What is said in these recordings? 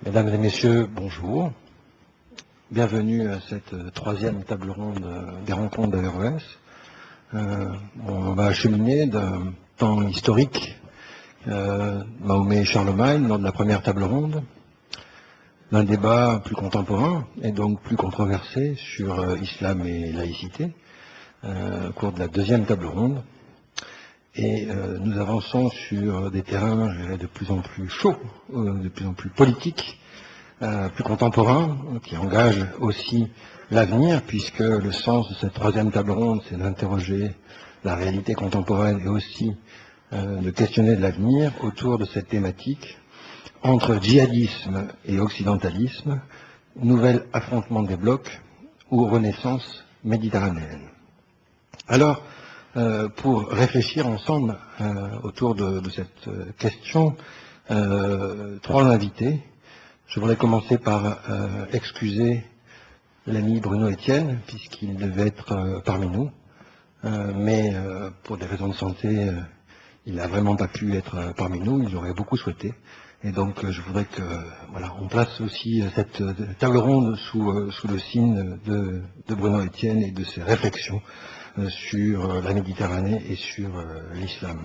Mesdames et messieurs, bonjour. Bienvenue à cette troisième table ronde des rencontres d'AVRES. On va acheminer d'un temps historique, Mahomet et Charlemagne, lors de la première table ronde, d'un débat plus contemporain et donc plus controversé sur islam et laïcité, au cours de la deuxième table ronde. Et nous avançons sur des terrains, je dirais, de plus en plus chauds, de plus en plus politiques, plus contemporains, qui engagent aussi l'avenir, puisque le sens de cette troisième table ronde, c'est d'interroger la réalité contemporaine et aussi de questionner de l'avenir autour de cette thématique entre djihadisme et occidentalisme, nouvel affrontement des blocs ou renaissance méditerranéenne. Alors, pour réfléchir ensemble autour de cette question, trois invités. Je voudrais commencer par excuser l'ami Bruno Etienne, puisqu'il devait être parmi nous, mais pour des raisons de santé, il n'a vraiment pas pu être parmi nous, il aurait beaucoup souhaité. Et donc je voudrais que on place aussi cette table ronde sous le signe de Bruno Etienne et de ses réflexions sur la Méditerranée et sur l'islam.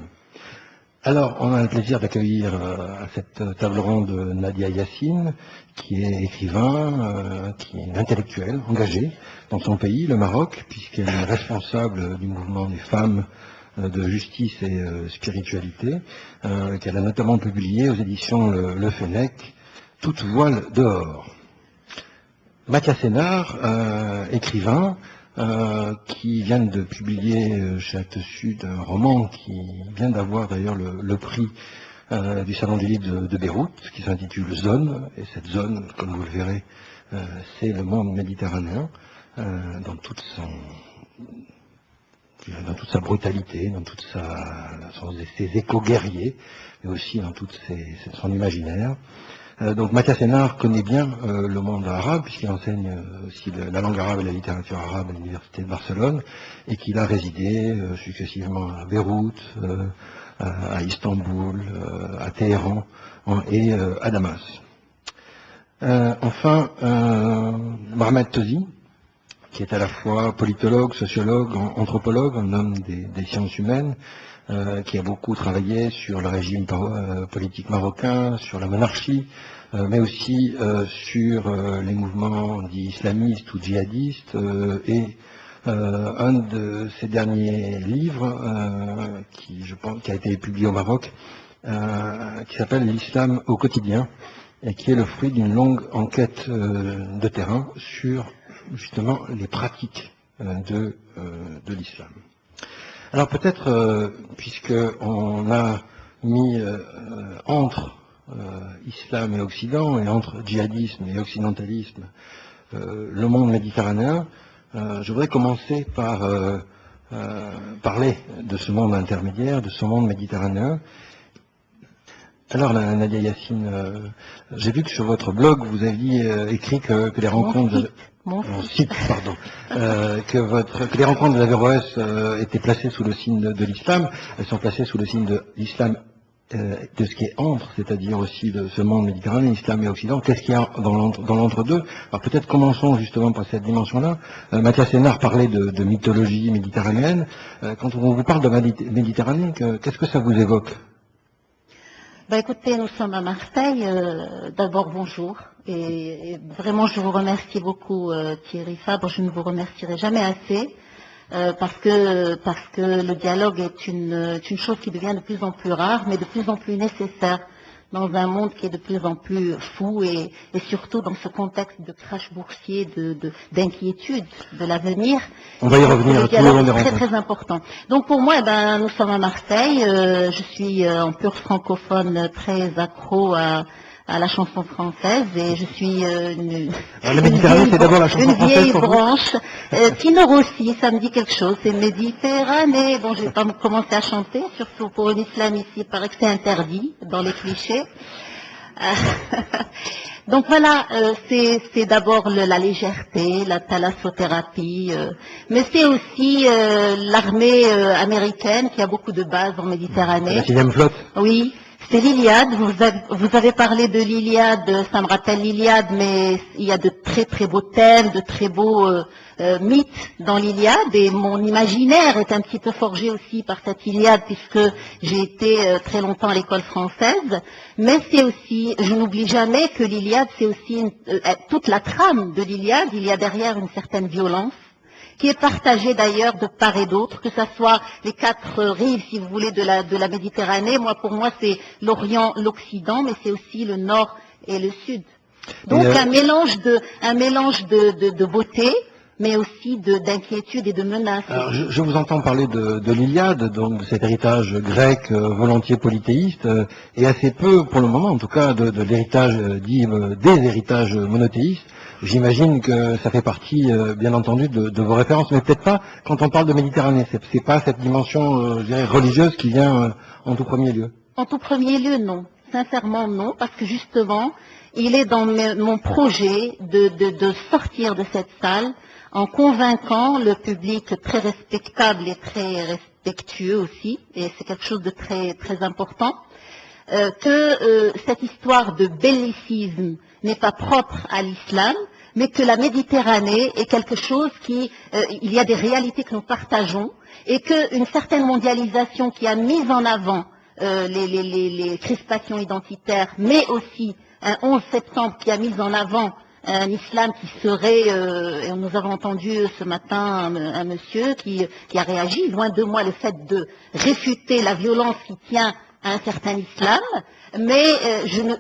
Alors, on a le plaisir d'accueillir à cette table ronde Nadia Yassine, qui est écrivain, qui est intellectuel, engagé dans son pays, le Maroc, puisqu'elle est responsable du mouvement des femmes de justice et spiritualité, qu'elle a notamment publié aux éditions Le Fennec, Toute voile dehors. Mathias Sénard, écrivain, qui vient de publier chez Actes Sud un roman qui vient d'avoir d'ailleurs le prix du Salon du Livre de Beyrouth, qui s'intitule Zone, et cette zone, comme vous le verrez, c'est le monde méditerranéen, dans toute sa brutalité, dans toute ses échos guerriers, mais aussi dans son imaginaire. Donc Mathias Sénard connaît bien le monde arabe, puisqu'il enseigne aussi la langue arabe et la littérature arabe à l'université de Barcelone, et qu'il a résidé successivement à Beyrouth, à Istanbul, à Téhéran et à Damas. Enfin, Mohamed Tozi, qui est à la fois politologue, sociologue, anthropologue, un homme des sciences humaines, qui a beaucoup travaillé sur le régime politique marocain, sur la monarchie, mais aussi sur les mouvements dits islamistes ou djihadistes, et un de ses derniers livres, qui a été publié au Maroc, qui s'appelle L'islam au quotidien, et qui est le fruit d'une longue enquête de terrain sur justement les pratiques de l'islam. Alors peut-être, puisqu'on a mis entre islam et occident, et entre djihadisme et occidentalisme, le monde méditerranéen, je voudrais commencer par parler de ce monde intermédiaire, de ce monde méditerranéen. Alors Nadia Yassine, j'ai vu que sur votre blog, vous aviez écrit que les rencontres... Mon site, pardon. Que les rencontres de l'AVRES étaient placées sous le signe de l'islam. Elles sont placées sous le signe de l'islam, de ce qui est entre, c'est-à-dire aussi de ce monde méditerranéen, islam et occident. Qu'est-ce qu'il y a dans l'entre-deux? Alors peut-être commençons justement par cette dimension-là. Mathias Sénard parlait de mythologie méditerranéenne. Quand on vous parle de Méditerranée, qu'est-ce que ça vous évoque? Écoutez, nous sommes à Marseille. D'abord, bonjour. Et vraiment, je vous remercie beaucoup, Thierry Fabre. Je ne vous remercierai jamais assez, parce que le dialogue est une chose qui devient de plus en plus rare, mais de plus en plus nécessaire dans un monde qui est de plus en plus fou et surtout dans ce contexte de crash boursier, d'inquiétude de l'avenir. On va y revenir à tout le long des rencontres. Très très important. Donc pour moi, nous sommes à Marseille. Je suis en pur francophone, très accro à la chanson française, et je suis la Méditerranée, c'est d'abord la chanson française. Une vieille branche. Tinor aussi, ça me dit quelque chose. C'est Méditerranée. Bon, je vais pas commencer à chanter, surtout pour une islamiste, il paraît que c'est interdit dans les clichés. Donc voilà, c'est d'abord la légèreté, la thalassothérapie, mais c'est aussi l'armée américaine qui a beaucoup de bases en Méditerranée. La 6e flotte. Oui. C'est l'Iliade. Vous avez parlé de l'Iliade, ça me rappelle l'Iliade, mais il y a de très très beaux thèmes, de très beaux mythes dans l'Iliade, et mon imaginaire est un petit peu forgé aussi par cette Iliade, puisque j'ai été très longtemps à l'école française. Mais c'est aussi, je n'oublie jamais que l'Iliade, c'est aussi toute la trame de l'Iliade. Il y a derrière une certaine violence, qui est partagé d'ailleurs de part et d'autre, que ce soit les quatre rives, si vous voulez, de la Méditerranée. Pour moi, c'est l'Orient, l'Occident, mais c'est aussi le Nord et le Sud. Donc un mélange de beauté, mais aussi d'inquiétude et de menace. Alors, je vous entends parler de l'Iliade, donc de cet héritage grec volontiers polythéiste, et assez peu, pour le moment en tout cas, de l'héritage dit des héritages monothéistes. J'imagine que ça fait partie, bien entendu, de vos références, mais peut-être pas quand on parle de Méditerranée. C'est pas cette dimension, je dirais, religieuse qui vient en tout premier lieu. En tout premier lieu, non. Sincèrement, non, parce que justement, il est dans mon projet de sortir de cette salle en convainquant le public très respectable et très respectueux aussi, et c'est quelque chose de très, très important, que cette histoire de bellicisme n'est pas propre à l'islam, mais que la Méditerranée est quelque chose il y a des réalités que nous partageons, et qu'une certaine mondialisation qui a mis en avant les crispations identitaires, mais aussi un 11 septembre qui a mis en avant un islam qui serait, et nous avons entendu ce matin un monsieur qui a réagi, loin de moi le fait de réfuter la violence qui tient à un certain islam, mais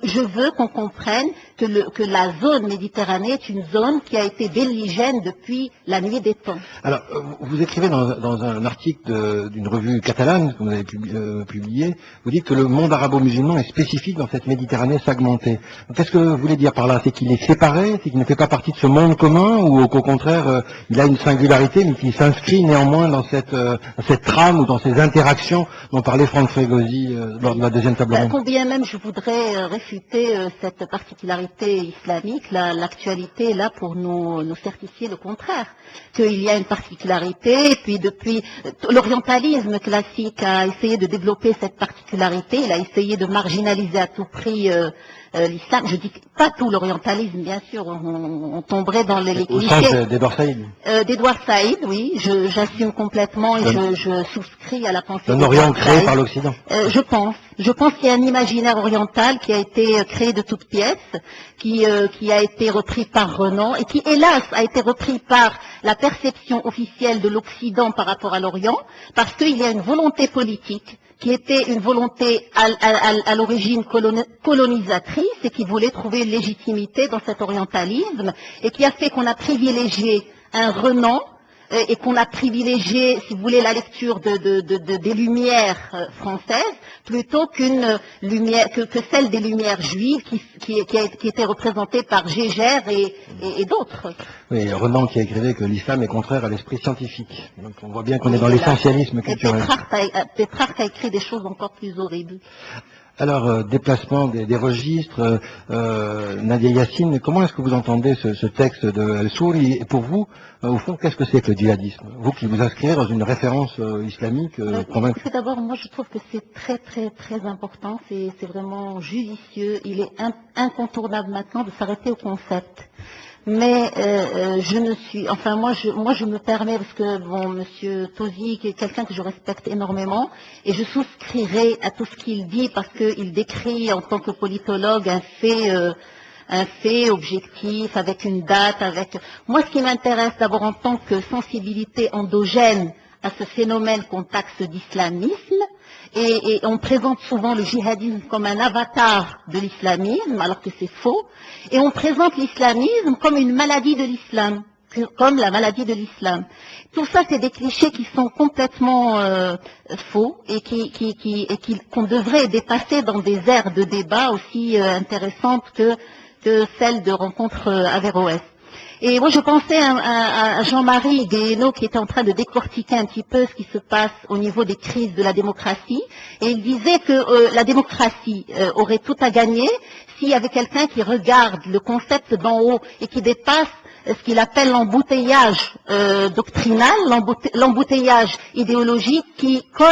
je veux qu'on comprenne que la zone Méditerranée est une zone qui a été belligène depuis la nuit des temps. Alors, vous écrivez dans un article d'une revue catalane que vous avez publié, vous dites que le monde arabo-musulman est spécifique dans cette Méditerranée segmentée. Qu'est-ce que vous voulez dire par là? C'est qu'il est séparé, c'est qu'il ne fait pas partie de ce monde commun, ou qu'au contraire, il a une singularité, mais qui s'inscrit néanmoins dans cette trame ou dans ces interactions dont parlait Franck Frégosi lors de la deuxième table ronde? Combien même je voudrais réfuter cette particularité islamique, l'actualité est là pour nous certifier le contraire, qu'il y a une particularité, et puis depuis l'orientalisme classique a essayé de développer cette particularité, il a essayé de marginaliser à tout prix l'islam. Je dis pas tout l'orientalisme, bien sûr, on tomberait dans les clichés. Au sens d'Edouard Saïd. D'Edouard Saïd, oui, j'assume complètement et je souscris à la pensée d'un Orient créé par l'Occident. Je pense qu'il y a un imaginaire oriental qui a été créé de toutes pièces, qui a été repris par Renan et qui, hélas, a été repris par la perception officielle de l'Occident par rapport à l'Orient, parce qu'il y a une volonté politique qui était une volonté à l'origine colonisatrice et qui voulait trouver une légitimité dans cet orientalisme et qui a fait qu'on a privilégié un Renan et qu'on a privilégié, si vous voulez, la lecture des Lumières françaises plutôt que celle des Lumières juives qui était représentée par Gégère et d'autres. Oui, Renan qui a écrit que l'islam est contraire à l'esprit scientifique. Donc on voit bien qu'on est dans l'essentialisme culturel. Pétrarque a écrit des choses encore plus horribles. Alors, déplacement des registres, Nadia Yassine, comment est-ce que vous entendez ce texte de El-Souri? Et pour vous, au fond, qu'est-ce que c'est que le djihadisme? Vous qui vous inscrivez dans une référence islamique convaincue. D'abord, moi je trouve que c'est très très très important, c'est vraiment judicieux, il est incontournable maintenant de s'arrêter au concept. Mais moi je me permets, parce que monsieur Tosi, qui est quelqu'un que je respecte énormément, et je souscrirai à tout ce qu'il dit parce qu'il décrit en tant que politologue un fait objectif, avec une date, Moi, ce qui m'intéresse d'abord en tant que sensibilité endogène à ce phénomène qu'on taxe d'islamisme, et on présente souvent le djihadisme comme un avatar de l'islamisme, alors que c'est faux, et on présente l'islamisme comme une maladie de l'islam, comme la maladie de l'islam. Tout ça, c'est des clichés qui sont complètement faux et qu'on devrait dépasser dans des aires de débat aussi intéressantes que celles de rencontres Averroès. Et moi, je pensais à Jean-Marie Guéhenno qui était en train de décortiquer un petit peu ce qui se passe au niveau des crises de la démocratie. Et il disait que la démocratie aurait tout à gagner s'il y avait quelqu'un qui regarde le concept d'en haut et qui dépasse ce qu'il appelle l'embouteillage doctrinal, l'embouteillage idéologique qui